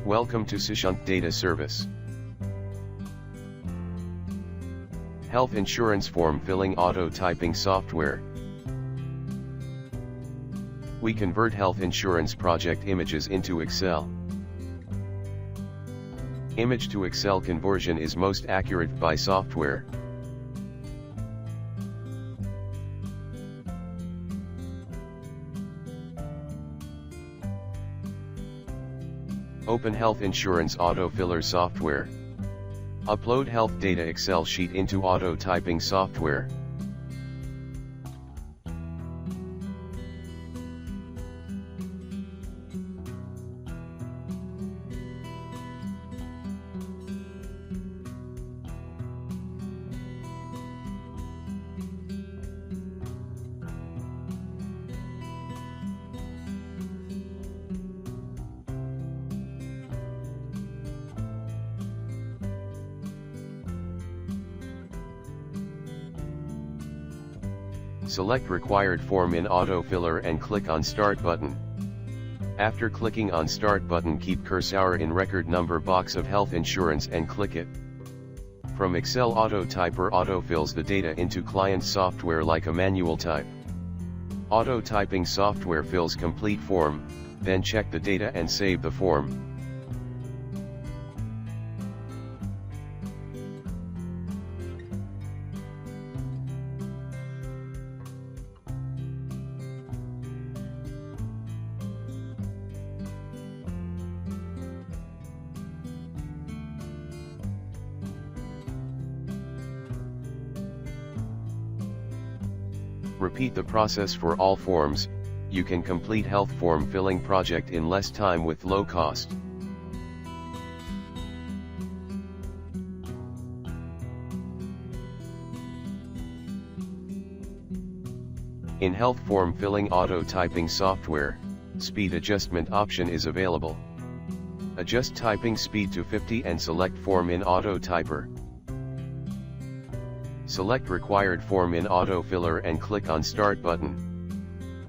Welcome to Syshunt Data Service. Health insurance form filling auto typing software. We convert health insurance project images into Excel. Image to Excel conversion is most accurate by software. Open Health Insurance Autofiller software. Upload health data Excel sheet into auto typing software. Select required form in autofiller and click on Start button. After clicking on Start button, keep cursor in record number box of health insurance and click it. From Excel, AutoTyper autofills the data into client software like a manual type. Auto typing software fills complete form, then check the data and save the form. Repeat the process for all forms. You can complete health form filling project in less time with low cost. In health form filling auto typing software, speed adjustment option is available. Adjust typing speed to 50 and select form in auto typer. Select required form in autofiller and click on Start button.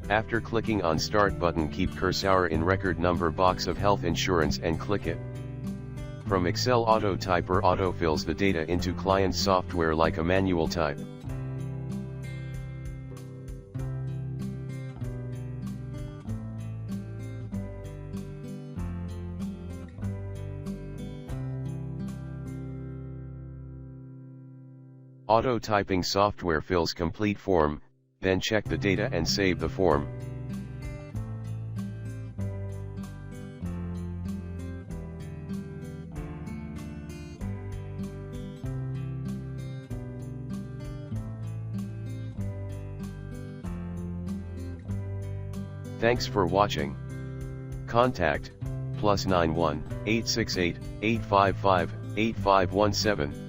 After clicking on Start button, keep cursor in record number box of health insurance and click it. From Excel, AutoTyper autofills the data into client software like a manual type. Auto typing software fills complete form, then check the data and save the form. Thanks for watching. Contact +91 868 855 8517.